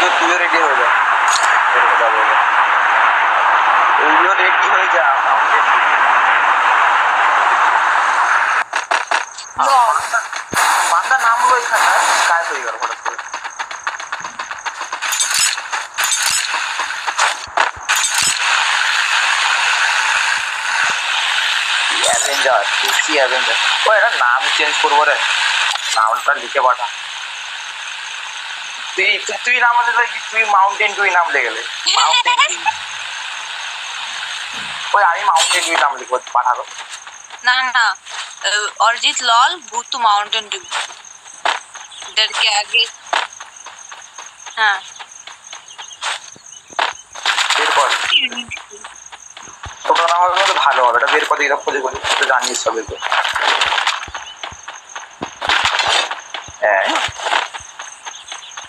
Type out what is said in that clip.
তুইও রেডি হয়ে যা, যাবো তুইও রেডি হয়ে যা। বান্দা নামলো এখানে, গায়েব হয়ে গেল হঠাৎ করে। অ্যাভেঞ্জার, টুসি অ্যাভেঞ্জার। ও এটা নাম চেঞ্জ করবো রে, নামটা লিখে পাঠা। তুই নাম হলে তুই মাউন্টেন টুই নাম লিখে গেলে, মাউন্টেন টুই। ওই আমি মাউন্টেন টুই নাম লিখবো, পাঠাবো। না না, অরিজিৎ লল ভূতু মাউন্টেন ডিউ डर के आगे। हाँ এরপর ছোট নাম হবে ভালো হবে, এটা বের করে দিই, খুঁজে খুঁজে জানিস সব এরপর।